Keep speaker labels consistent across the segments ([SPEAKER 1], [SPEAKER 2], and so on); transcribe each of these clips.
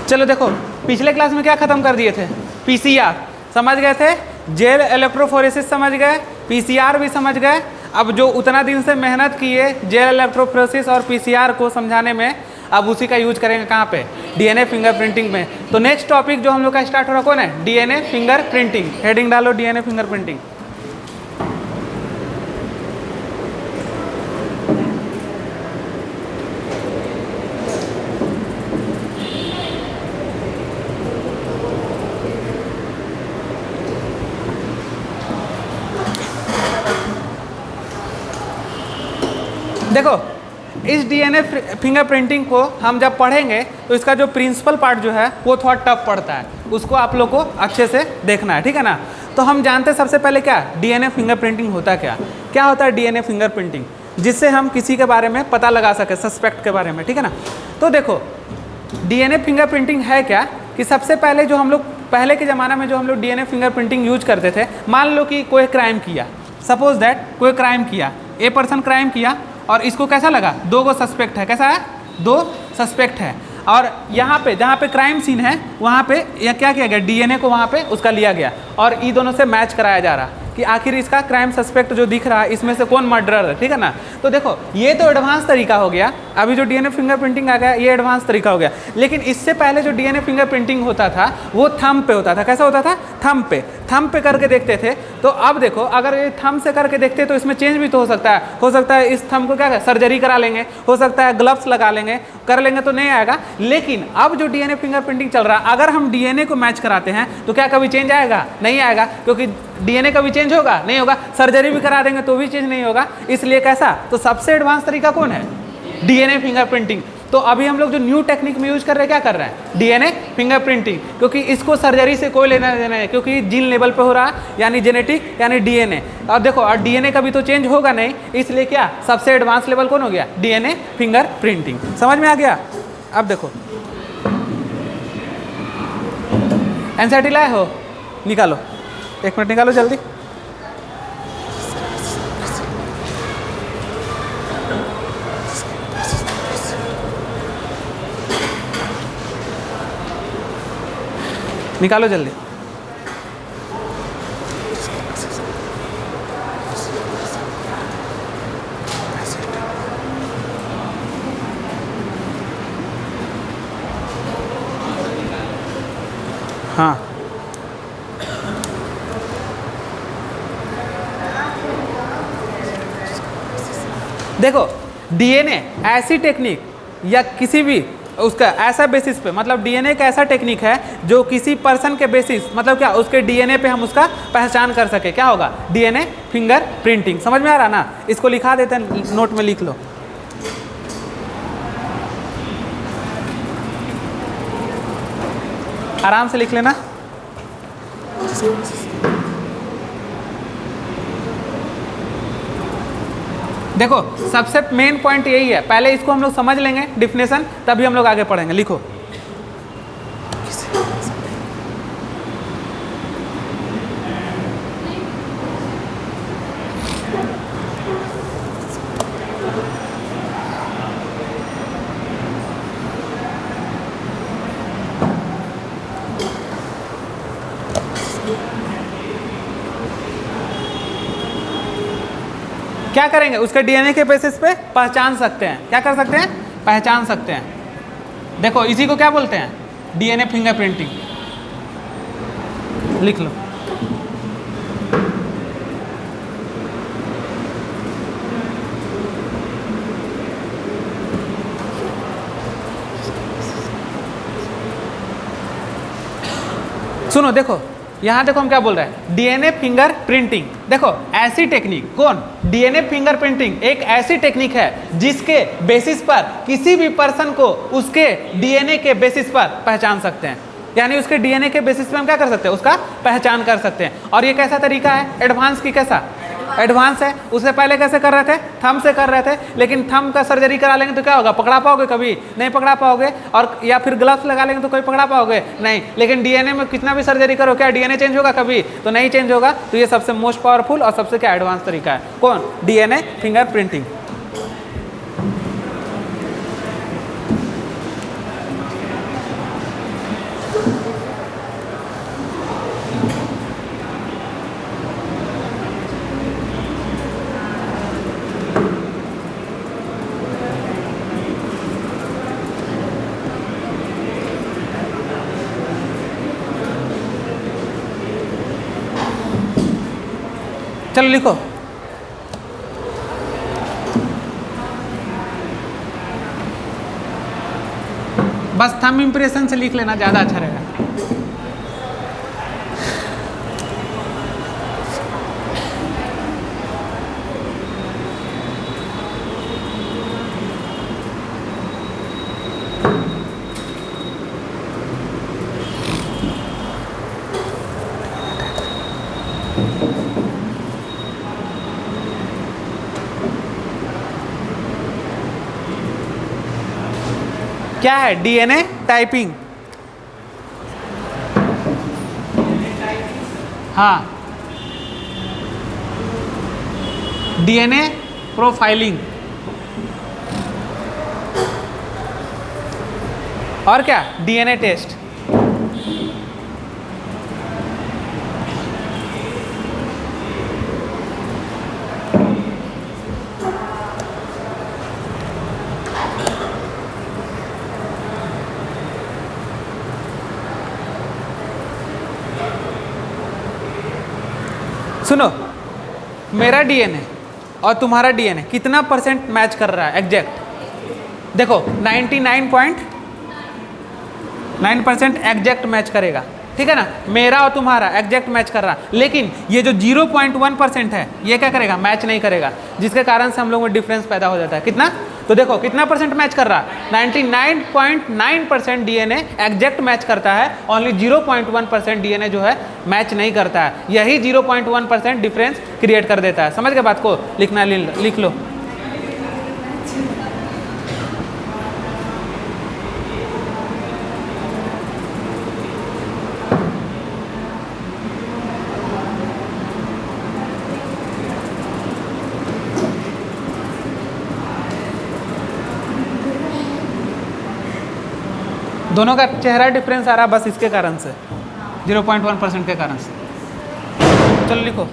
[SPEAKER 1] चलो देखो, पिछले क्लास में क्या खत्म कर दिए थे, पीसीआर समझ गए थे, जेल इलेक्ट्रोफोरेसिस समझ गए, पीसीआर भी समझ गए। अब जो उतना दिन से मेहनत किए जेल इलेक्ट्रोफोरेसिस और पीसीआर को समझाने में, अब उसी का यूज करेंगे कहाँ पे, डीएनए फिंगरप्रिंटिंग में। तो नेक्स्ट टॉपिक जो हम लोग का स्टार्ट हो रहा कौन है, डीएनए फिंगरप्रिंटिंग। हेडिंग डालो डीएनए फिंगरप्रिंटिंग। देखो, इस डीएनए फिंगरप्रिंटिंग को हम जब पढ़ेंगे तो इसका जो प्रिंसिपल पार्ट जो है वो थोड़ा टफ पड़ता है, उसको आप लोग को अच्छे से देखना है, ठीक है ना। तो हम जानते हैं सबसे पहले क्या डीएनए फिंगरप्रिंटिंग होता क्या होता है डीएनए फिंगरप्रिंटिंग, जिससे हम किसी के बारे में पता लगा सके, सस्पेक्ट के बारे में, ठीक है ना। तो देखो, डीएनए फिंगरप्रिंटिंग है क्या कि सबसे पहले जो हम लोग पहले के ज़माने में जो हम लोग डीएनए फिंगरप्रिंटिंग यूज करते थे, मान लो कि कोई क्राइम किया, सपोज दैट कोई क्राइम किया, ए पर्सन क्राइम किया और इसको कैसा लगा, दो गो सस्पेक्ट है, कैसा है, दो सस्पेक्ट है, और यहाँ पे जहाँ पे क्राइम सीन है वहाँ पे यह क्या किया गया, डीएनए को वहाँ पे उसका लिया गया और ये दोनों से मैच कराया जा रहा कि आखिर इसका क्राइम सस्पेक्ट जो दिख रहा है इसमें से कौन मर्डरर है, ठीक है ना। तो देखो, ये तो एडवांस तरीका हो गया, अभी जो डीएनए फिंगरप्रिंटिंग आ गया ये एडवांस तरीका हो गया। लेकिन इससे पहले जो डीएनए फिंगरप्रिंटिंग होता था वो थंब पे होता था, कैसा होता था, थंब पे करके देखते थे। तो अब देखो, अगर ये थंब से करके देखते तो इसमें चेंज भी तो हो सकता है इस थंब को क्या सर्जरी करा लेंगे, हो सकता है ग्लव्स लगा लेंगे, कर लेंगे तो नहीं आएगा। लेकिन अब जो डीएनए फिंगरप्रिंटिंग चल रहा है, अगर हम डीएनए को मैच कराते हैं तो क्या कभी चेंज आएगा, नहीं आएगा, क्योंकि डीएनए कभी चेंज होगा, नहीं होगा, सर्जरी भी करा देंगे तो भी चेंज नहीं होगा। इसलिए कैसा, तो सबसे एडवांस तरीका कौन है, डीएनए फिंगरप्रिंटिंग। तो अभी हम लोग जो न्यू टेक्निक में यूज कर रहे हैं, क्या कर रहे हैं, डीएनए फिंगरप्रिंटिंग, क्योंकि इसको सर्जरी से कोई लेना देना है, क्योंकि जीन लेवल पे हो रहा है, यानी जेनेटिक यानी डीएनए। और देखो, और डीएनए कभी तो चेंज होगा नहीं, इसलिए क्या सबसे एडवांस लेवल कौन हो गया, डीएनए फिंगरप्रिंटिंग। समझ में आ गया। अब देखो, एनसीईआरटी लाए हो, निकालो, 1 मिनट निकालो जल्दी। निकालो जल्दी। हाँ, देखो, डीएनए ऐसी टेक्निक या किसी भी उसका ऐसा बेसिस पे, मतलब डीएनए का ऐसा टेक्निक है जो किसी पर्सन के बेसिस, मतलब क्या उसके डीएनए पे हम उसका पहचान कर सके, क्या होगा, डीएनए फिंगरप्रिंटिंग। समझ में आ रहा ना। इसको लिखा देते हैं, नोट में लिख लो। आराम से लिख लेना। देखो, सबसे मेन पॉइंट यही है, पहले इसको हम लोग समझ लेंगे डिफिनेशन, तभी हम लोग आगे पढ़ेंगे। लिखो, क्या करेंगे, उसके डीएनए के बेसिस पे पहचान सकते हैं, क्या कर सकते हैं, पहचान सकते हैं। देखो, इसी को क्या बोलते हैं, डीएनए फिंगरप्रिंटिंग। लिख लो। सुनो, देखो यहाँ देखो हम क्या बोल रहे हैं, डीएनए फिंगरप्रिंटिंग। देखो, ऐसी टेक्निक, कौन, डीएनए फिंगरप्रिंटिंग एक ऐसी टेक्निक है जिसके बेसिस पर किसी भी पर्सन को उसके डीएनए के बेसिस पर पहचान सकते हैं, यानी उसके डीएनए के बेसिस पर हम क्या कर सकते हैं, उसका पहचान कर सकते हैं। और ये कैसा तरीका है, एडवांस की, कैसा एडवांस है। उससे पहले कैसे कर रहे थे, थंब से कर रहे थे, लेकिन थंब का सर्जरी करा लेंगे तो क्या होगा, पकड़ा पाओगे, कभी नहीं पकड़ा पाओगे, और या फिर ग्लव्स लगा लेंगे तो कोई पकड़ा पाओगे नहीं। लेकिन डीएनए में कितना भी सर्जरी करो, क्या डीएनए चेंज होगा, कभी तो नहीं चेंज होगा। तो ये सबसे मोस्ट पावरफुल और सबसे क्या एडवांस तरीका है, कौन, डीएनए फिंगरप्रिंटिंग। चलो लिखो। बस थंब इंप्रेशन से लिख लेना, ज़्यादा अच्छा रहेगा। क्या है? DNA typing. हाँ, डीएनए प्रोफाइलिंग। और क्या? DNA test. सुनो, मेरा डीएनए और तुम्हारा डीएनए कितना परसेंट मैच कर रहा है एग्जैक्ट? देखो 99.9% एग्जैक्ट मैच करेगा, ठीक है ना। मेरा और तुम्हारा एग्जैक्ट मैच कर रहा, लेकिन ये जो 0.1% है ये क्या करेगा? मैच नहीं करेगा, जिसके कारण से हम लोगों में डिफरेंस पैदा हो जाता है। कितना? तो देखो कितना परसेंट मैच कर रहा है? 99.9% डीएनए एग्जैक्ट मैच करता है, ओनली 0.1% डीएनए जो है मैच नहीं करता है। यही 0.1% डिफरेंस क्रिएट कर देता है। समझ गए बात को? लिखना लिख लो। दोनों का चेहरा डिफरेंस आ रहा है बस इसके कारण से, 0.1% के कारण से। चलो लिखो।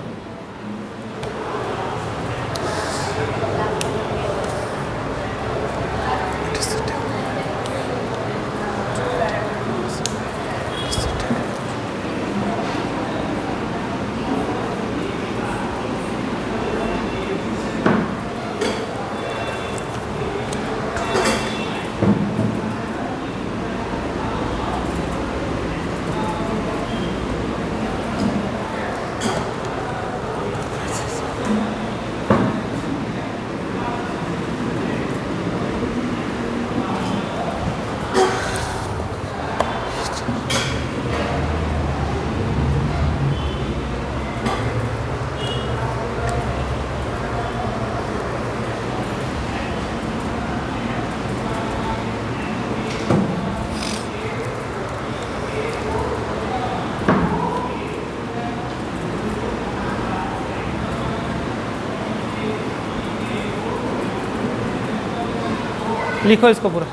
[SPEAKER 1] लिखो इसको पूरा।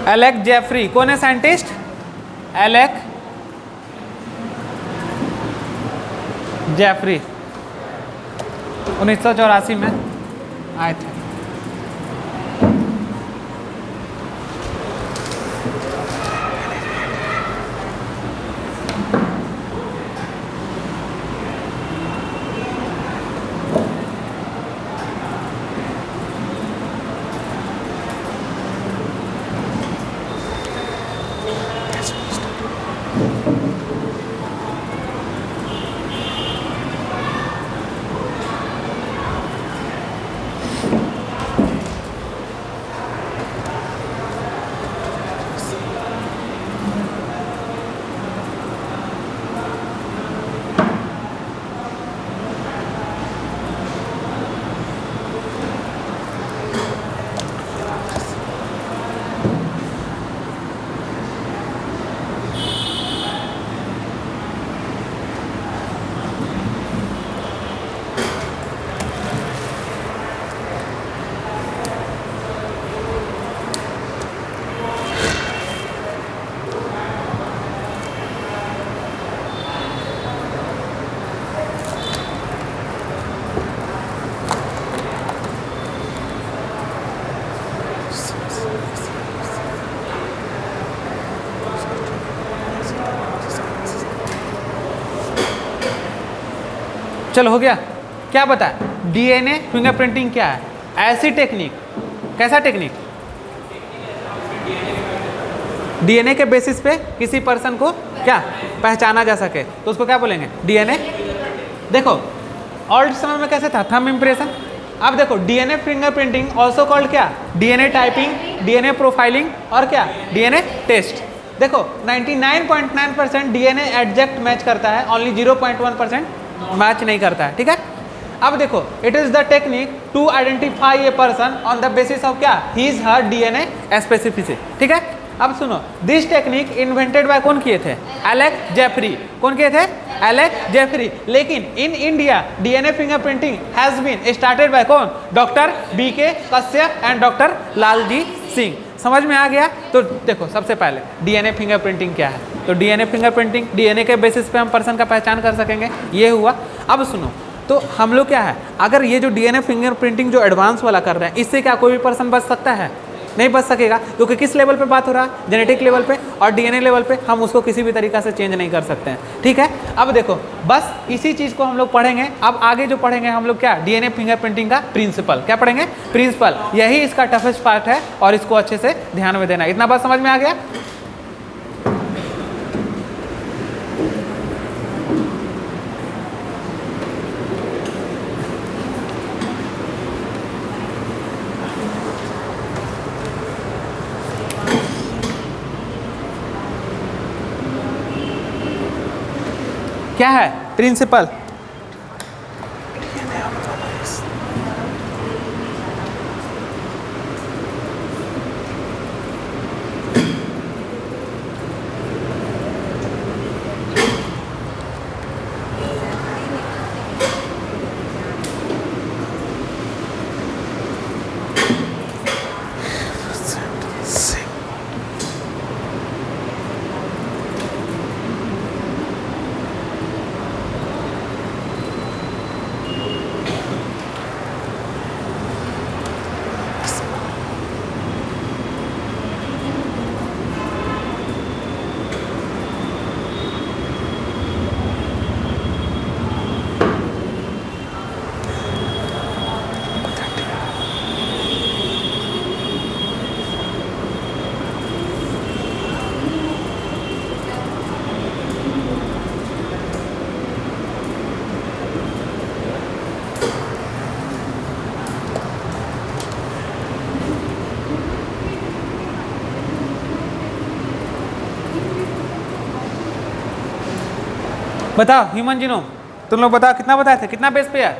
[SPEAKER 1] एलेक जेफरी कौन है साइंटिस्ट? एलेक जेफरी 1984 में आए थे। चलो हो गया। क्या पता डीएनए फिंगरप्रिंटिंग क्या है? ऐसी टेक्निक, कैसा टेक्निक? डीएनए के बेसिस पे किसी पर्सन को क्या पहचाना जा सके, तो उसको क्या बोलेंगे? डीएनए। देखो ओल्ड समय में कैसे था? Thumb impression. अब देखो डीएनए फिंगरप्रिंटिंग ऑल्सो कॉल्ड क्या? डीएनए टाइपिंग, डीएनए प्रोफाइलिंग और क्या? DNA test. देखो 99.9% डीएनए एग्जैक्ट मैच करता है, ओनली 0.1% मैच नहीं करता है, ठीक है। अब देखो it is the technique to identify a person on the basis of क्या? हिज हर डीएनए स्पेसिफिसिटी, ठीक है। अब सुनो, दिस टेक्निक इन्वेंटेड बाय कौन किए थे? Alec Jeffrey. कौन किए थे? Alec Jeffrey. लेकिन in India DNA fingerprinting has been started by कौन? Doctor BK Kashyap and doctor Lalji Singh. समझ में आ गया? तो देखो सबसे पहले डीएनए फिंगरप्रिंटिंग क्या है? तो डीएनए फिंगरप्रिंटिंग, डीएनए के बेसिस पे हम पर्सन का पहचान कर सकेंगे, ये हुआ। अब सुनो, तो हम लोग क्या है, अगर ये जो डीएनए फिंगरप्रिंटिंग जो एडवांस वाला कर रहे हैं, इससे क्या कोई भी पर्सन बच सकता है? नहीं बच सकेगा, क्योंकि किस लेवल पे बात हो रहा है? जेनेटिक लेवल पे और डीएनए लेवल पे हम उसको किसी भी तरीका से चेंज नहीं कर सकते हैं, ठीक है। अब देखो बस इसी चीज़ को हम लोग पढ़ेंगे। अब आगे जो पढ़ेंगे हम लोग क्या? डीएनए फिंगरप्रिंटिंग का प्रिंसिपल। क्या पढ़ेंगे? प्रिंसिपल। यही इसका टफेस्ट पार्ट है और इसको अच्छे से ध्यान में देना। इतना बात समझ में आ गया? क्या है प्रिंसिपल? बताओ ह्यूमन जीनोम, तुम लोग बताओ कितना बताए थे? कितना बेस पे है?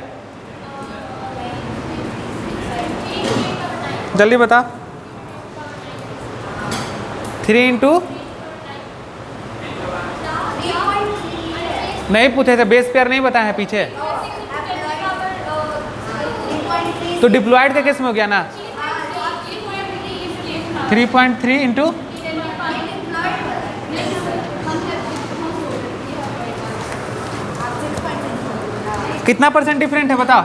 [SPEAKER 1] जल्दी बताओ। 3 इंटू नहीं पूछे थे, बेस पेयर नहीं बताए हैं पीछे। तो डिप्लॉयड के केस में हो गया ना? 3.3 इंटू कितना परसेंट डिफरेंट है बताओ?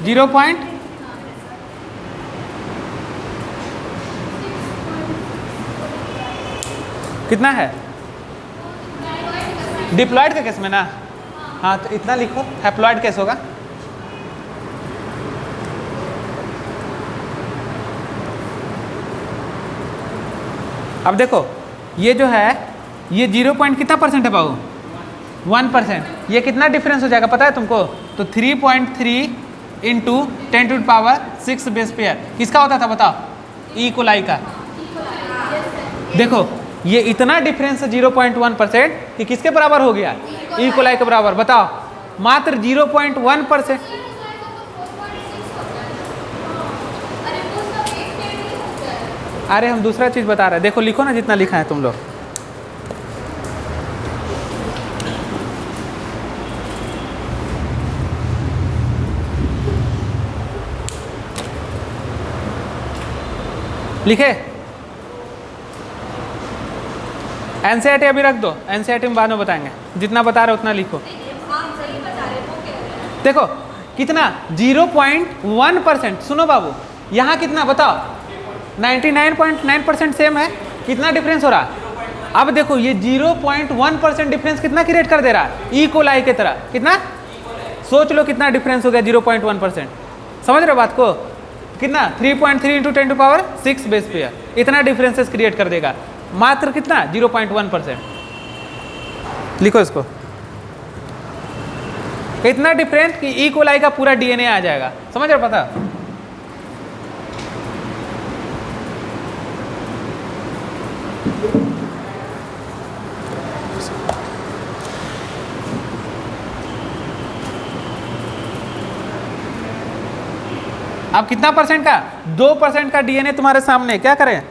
[SPEAKER 1] 0. कितना है डिप्लॉयड के केस में ना? हाँ तो इतना लिखो, हैप्लॉयड केस होगा। अब देखो ये जो है ये 0 पॉइंट कितना परसेंट है बाबू? 1%। ये कितना डिफरेंस हो जाएगा पता है तुमको? तो 3.3 इंटू 10⁶ बेस पेयर किसका होता था बताओ? ई कोलाई का। देखो ये इतना डिफरेंस है 0.1% कि किसके बराबर हो गया? ई कोलाई के बराबर। बताओ मात्र 0.1%। अरे हम दूसरा चीज बता रहे हैं, देखो लिखो ना जितना लिखा है तुम लोग। लिखे? एनसीईआरटी अभी रख दो, एनसीईआरटी में बाद में बताएंगे। जितना बता रहे उतना लिखो। देखो कितना 0.1%। सुनो बाबू यहाँ कितना बताओ? 99.9% सेम है। कितना डिफरेंस हो रहा? अब देखो ये 0.1% डिफरेंस कितना क्रिएट कर दे रहा है? ई कोलाई की तरह। कितना? सोच लो कितना डिफरेंस हो गया 0.1%। समझ रहे हो बात को? कितना 3.3 इंटू 10⁶ बेस पेयर इतना डिफरेंसेस क्रिएट कर देगा, मात्र कितना 0.1%। लिखो इसको, इतना डिफरेंस कि ई कोलाई का पूरा डीएनए आ जाएगा। समझ रहे हो? पता? अब कितना परसेंट का? 2% का डीएनए तुम्हारे सामने, क्या करें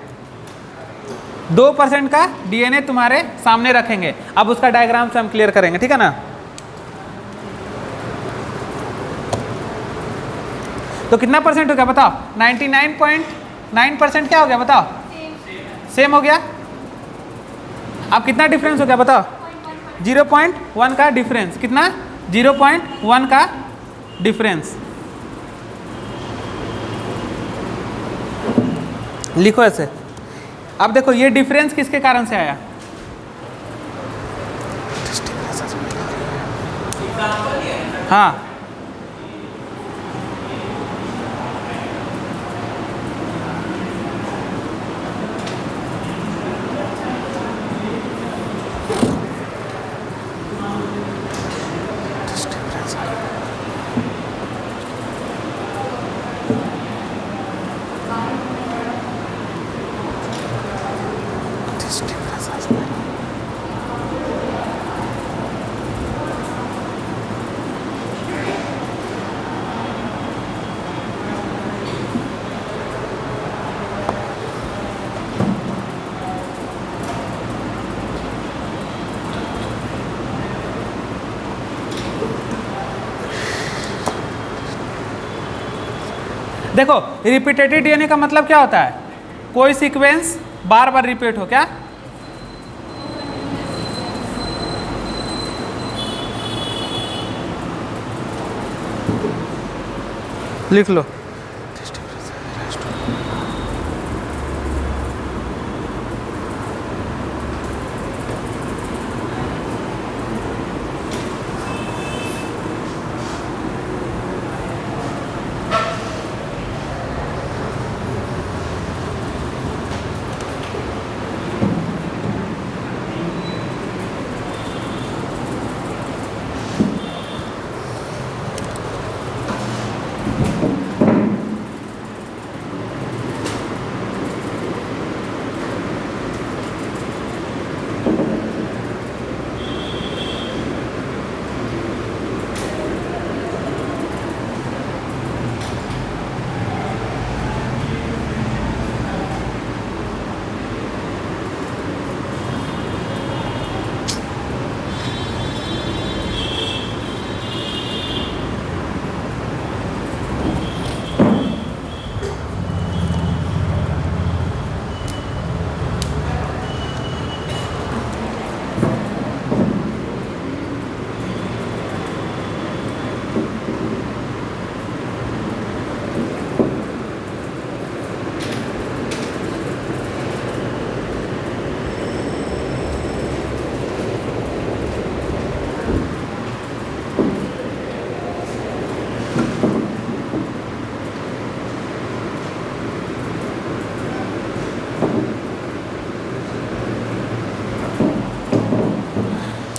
[SPEAKER 1] 2% का डीएनए तुम्हारे सामने रखेंगे। अब उसका डायग्राम से हम क्लियर करेंगे, ठीक है ना? तो कितना परसेंट हो गया बताओ? 99.9% क्या हो गया बताओ? सेम हो गया। अब कितना डिफरेंस हो गया बताओ? 0.1 का डिफरेंस। कितना? 0.1 का डिफरेंस। लिखो ऐसे। अब देखो ये डिफरेंस किसके कारण से आया? हाँ, देखो रिपीटेटिव डीएनए का मतलब क्या होता है? कोई सीक्वेंस बार बार रिपीट हो। क्या? लिख लो।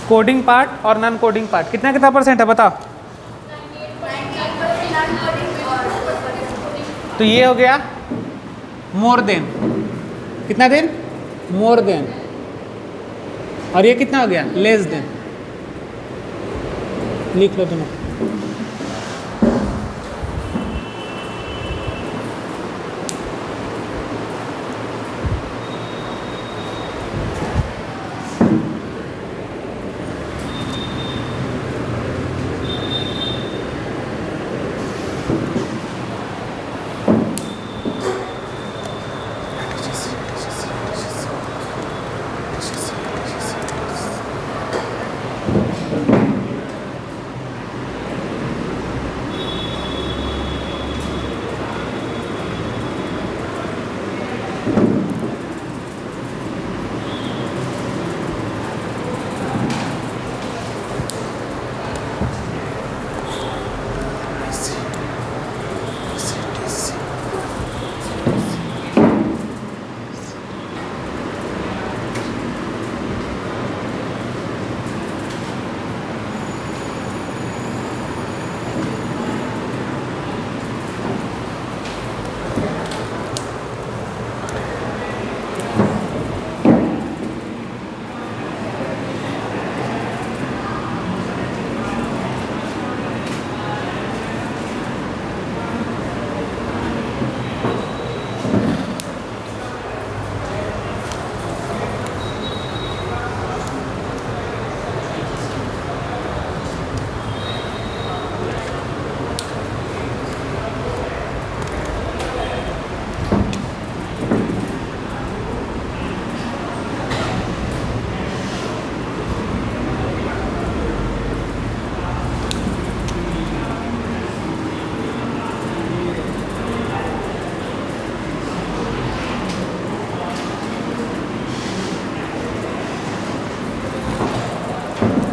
[SPEAKER 1] कोडिंग पार्ट और नॉन कोडिंग पार्ट कितना कितना परसेंट है बताओ? तो ये हो गया मोर देन। कितना देन? More than. और ये कितना हो गया? Less than. लिख लो दोनों।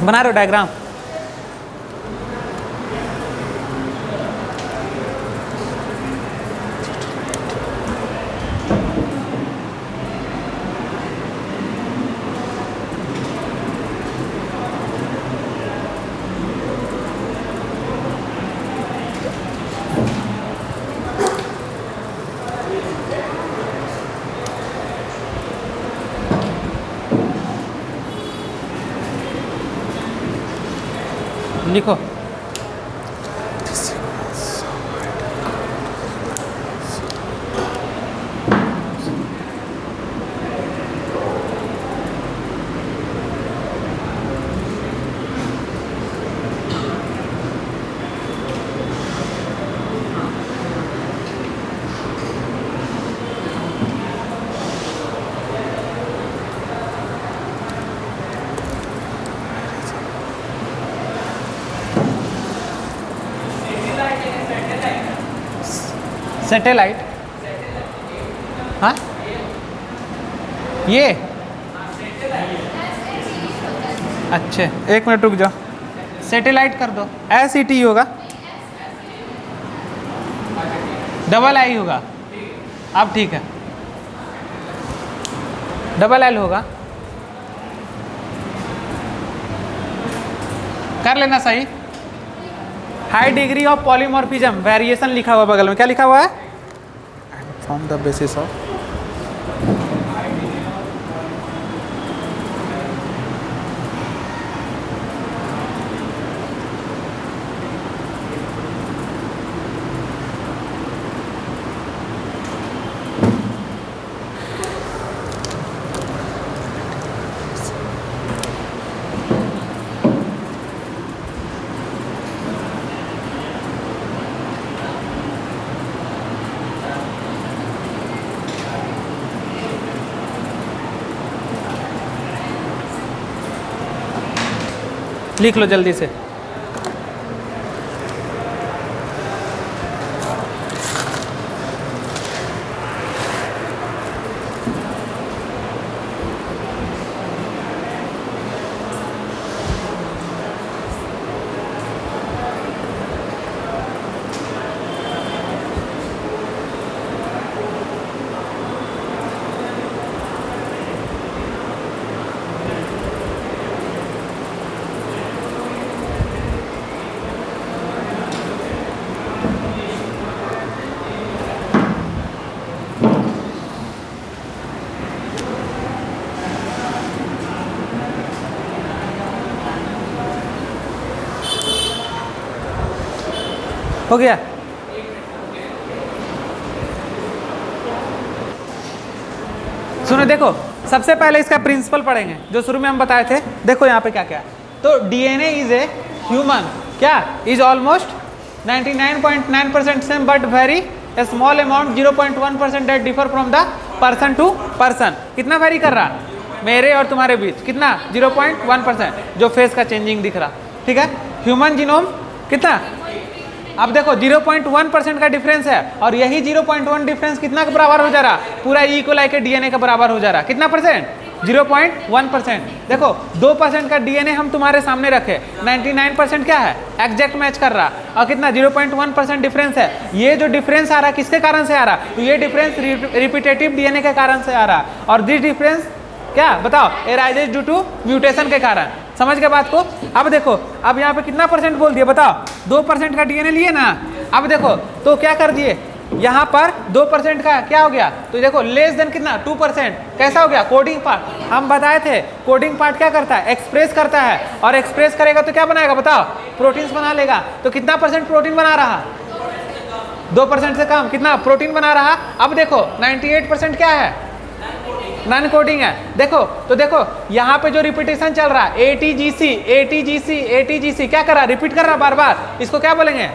[SPEAKER 1] बना रहे हो डायग्राम? लिखो। सैटेलाइट, हाँ ये अच्छे, एक मिनट रुक जाओ, सैटेलाइट कर दो, SET होगा, डबल I होगा, अब ठीक है, डबल L होगा, कर लेना सही। High degree of polymorphism, variation लिखा हुआ बगल में, क्या लिखा हुआ है? फ्रॉम द बेसिस ऑफ, लिख लो जल्दी से। हो गया? सुनो देखो, सबसे पहले इसका प्रिंसिपल पढ़ेंगे जो शुरू में हम बताए थे। देखो यहाँ पे क्या क्या, तो DNA इज ए ह्यूमन, क्या is almost 99.9% same but very small amount 0.1% that differ from the person to person. कितना वेरी कर रहा मेरे और तुम्हारे बीच? कितना? 0.1%, जो फेस का चेंजिंग दिख रहा, ठीक है। ह्यूमन जीनोम कितना? अब देखो 0.1% का डिफरेंस है, और यही 0.1 डिफरेंस कितना के बराबर हो जा रहा? पूरा E को लाके DNA के बराबर हो जा रहा। कितना परसेंट? 0.1%। देखो 2% का DNA हम तुम्हारे सामने रखे, 99% क्या है? एग्जैक्ट मैच कर रहा, और कितना? 0.1% डिफरेंस है। ये जो डिफरेंस आ रहा किसके कारण से आ रहा? तो ये डिफरेंस रिपीटेटिव DNA के कारण से आ रहा, और दिस डिफरेंस क्या बताओ? एराइजेज ड्यू टू म्यूटेशन के कारण। समझ गए बात को? अब देखो, अब यहाँ पे कितना परसेंट बोल दिए बताओ? 2% का DNA लिए ना। अब देखो तो क्या कर दिए, यहाँ पर 2% का क्या हो गया? तो देखो लेस देन कितना? 2%। कैसा हो गया? Coding part. हम बताए थे कोडिंग पार्ट क्या करता है? एक्सप्रेस करता है, और एक्सप्रेस करेगा तो क्या बनाएगा बताओ? प्रोटीन्स बना लेगा। तो कितना परसेंट प्रोटीन बना रहा? 2% से कम। कितना प्रोटीन बना रहा? अब देखो 98% क्या है? नॉन कोडिंग है। देखो तो देखो यहाँ पे जो रिपीटेशन चल रहा है, ATGC ATGC ATGC, क्या कर रहा? रिपीट कर रहा बार बार। इसको क्या बोलेंगे?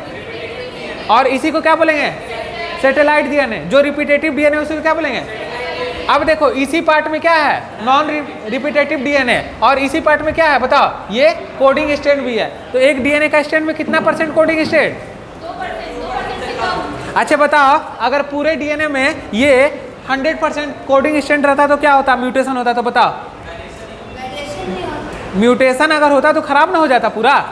[SPEAKER 1] और इसी को क्या बोलेंगे? Satellite DNA। जो रिपीटेटिव DNA उसी को क्या बोलेंगे? अब देखो इसी पार्ट में क्या है? नॉन रिपीटेटिव DNA, और इसी पार्ट में क्या है बताओ? ये कोडिंग स्ट्रैंड भी है। तो एक DNA का स्ट्रैंड में कितना परसेंट कोडिंग स्ट्रैंड? 2%। अच्छा बताओ, अगर पूरे DNA में ये 100% कोडिंग स्ट्रैंड रहता तो क्या होता? म्यूटेशन होता। तो बताओ म्यूटेशन अगर होता तो खराब ना हो जाता पूरा,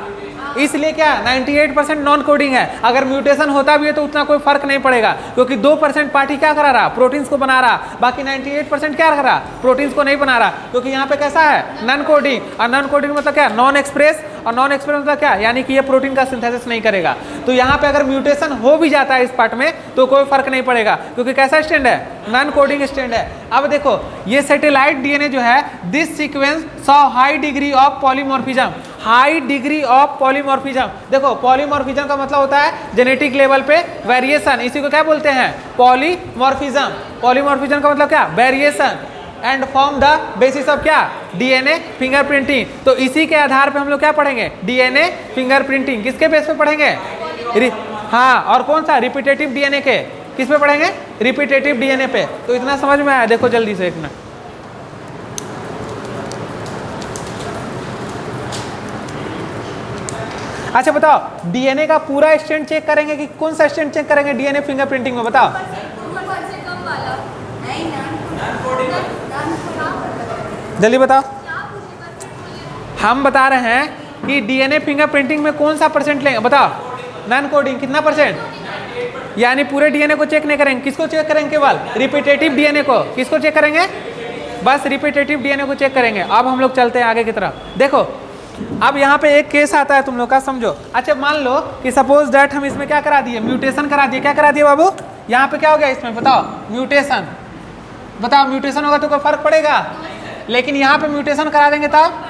[SPEAKER 1] इसलिए क्या 98% नॉन कोडिंग है। अगर म्यूटेशन होता भी है तो उतना कोई फर्क नहीं पड़ेगा, क्योंकि 2% पार्ट ही क्या करा रहा, प्रोटीन्स को बना रहा, बाकी 98% क्या कर रहा, प्रोटीन्स को नहीं बना रहा, क्योंकि यहाँ पे कैसा है नॉन कोडिंग, और नॉन कोडिंग मतलब क्या, नॉन एक्सप्रेस, और नॉन एक्सप्रेस मतलब क्या, यानी कि ये प्रोटीन का सिंथेसिस नहीं करेगा। तो यहाँ पे अगर म्यूटेशन हो भी जाता है इस पार्ट में तो कोई फर्क नहीं पड़ेगा, क्योंकि कैसा स्टैंड है, नॉन कोडिंग स्टैंड है। अब देखो ये सैटेलाइट डीएनए जो है, this sequence saw high degree of polymorphism, high degree of polymorphism. देखो पॉलीमॉर्फिज्म का मतलब होता है जेनेटिक लेवल पे वेरिएशन, इसी को क्या बोलते हैं, पॉलीमॉर्फिज्म। पॉलीमॉर्फिज्म का मतलब क्या, variation, and form the basis of क्या, डीएनए फिंगरप्रिंटिंग। तो इसी के आधार पे हम लोग क्या पढ़ेंगे, डीएनए फिंगरप्रिंटिंग। किसके बेस पे पढ़ेंगे, हाँ, और कौन सा, रिपीटेटिव डीएनए के, किस पे पढ़ेंगे, रिपीटेटिव डीएनए पे। तो इतना समझ में आया, देखो जल्दी से एक मिनट। अच्छा बताओ, डीएनए का पूरा स्टैंड चेक करेंगे कि कौन सा स्टैंड चेक करेंगे डीएनए फिंगरप्रिंटिंग में, बताओ। जल्दी बताओ। हम बता रहे हैं कि डीएनए फिंगरप्रिंटिंग में कौन सा परसेंट लेंगे, बताओ। नॉन कोडिंग कितना परसेंट, यानी पूरे डीएनए को चेक नहीं करेंगे, किसको चेक करेंगे, केवल रिपीटेटिव डीएनए को। किसको चेक करेंगे, बस रिपीटेटिव डीएनए को चेक करेंगे। अब हम लोग चलते हैं आगे की तरफ। देखो अब यहाँ पे एक केस आता है तुम लोग का, समझो। अच्छा मान लो कि सपोज दैट हम इसमें क्या करा दिए, म्यूटेशन करा दिए। क्या करा दिए बाबू, यहाँ पे क्या हो गया इसमें, बताओ, म्यूटेशन। बताओ म्यूटेशन होगा तो कोई फर्क पड़ेगा, लेकिन यहाँ पे म्यूटेशन करा देंगे तब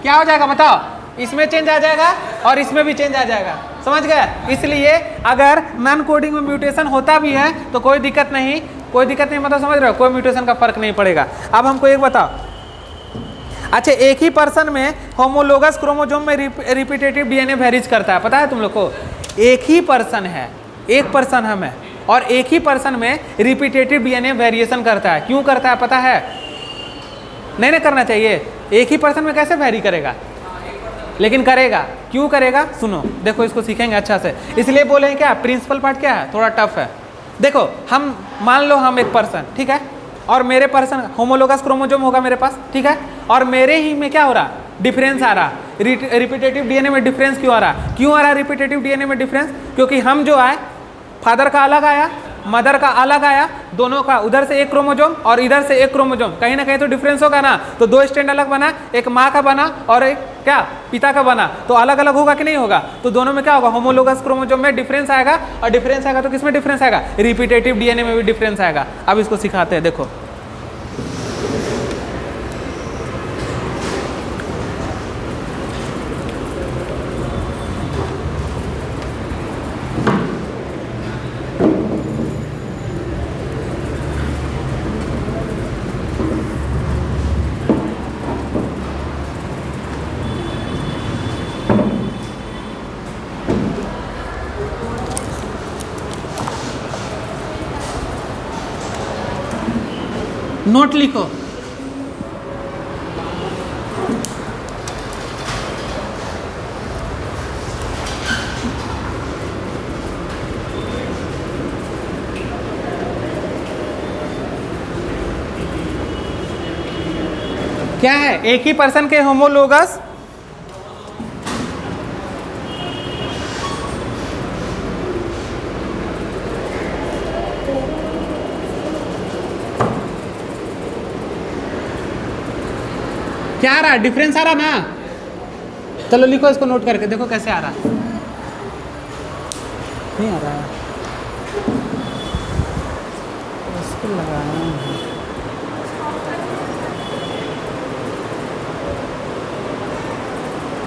[SPEAKER 1] क्या हो जाएगा, बताओ, इसमें चेंज आ जाएगा और इसमें भी चेंज आ जाएगा, समझ गए। इसलिए अगर नॉन कोडिंग में म्यूटेशन होता भी है तो कोई दिक्कत नहीं, कोई दिक्कत नहीं, मतलब समझ रहे हो, कोई म्यूटेशन का फर्क नहीं पड़ेगा। अब हमको एक बताओ, अच्छा एक ही पर्सन में होमोलोगस क्रोमोसोम में रिपीटेटिव डीएनए वेरीज करता है, पता है तुम लोग को। एक ही पर्सन है, एक पर्सन हम है, और एक ही पर्सन में रिपीटेटिव डीएनए वेरिएशन करता है। क्यों करता है पता है, नहीं ना करना चाहिए, एक ही पर्सन में कैसे वेरी करेगा, लेकिन करेगा। क्यों करेगा, सुनो, देखो इसको सीखेंगे अच्छा से। इसलिए बोले हैं क्या, प्रिंसिपल पार्ट क्या है, थोड़ा टफ है। देखो हम मान लो हम एक पर्सन, ठीक है, और मेरे पर्सन होमोलोगस क्रोमोसोम होगा मेरे पास, ठीक है, और मेरे ही में क्या हो रहा, डिफरेंस आ रहा। रिपीटेटिव डीएनए में डिफरेंस क्यों आ रहा, क्यों आ रहा रिपीटेटिव डीएनए में डिफरेंस, क्योंकि हम जो आए, फादर का अलग आया, मदर का अलग आया, दोनों का उधर से एक क्रोमोसोम और इधर से एक क्रोमोसोम, कहीं ना कहीं तो डिफरेंस होगा ना। तो दो स्टैंड अलग बना, एक माँ का बना और एक क्या, पिता का बना, तो अलग अलग होगा कि नहीं होगा। तो दोनों में क्या होगा, होमोलोगस क्रोमोसोम में डिफरेंस आएगा, और डिफरेंस आएगा तो किसमें डिफरेंस आएगा, रिपीटेटिव डीएनए में भी डिफरेंस आएगा। अब इसको सिखाते हैं, देखो। नोट लिखो, क्या है, एक ही पर्सन के होमोलोगस क्या आ रहा है, डिफरेंस आ रहा ना। चलो लिखो इसको नोट करके, देखो कैसे आ रहा, नहीं आ रहा है, इसको लगाना है।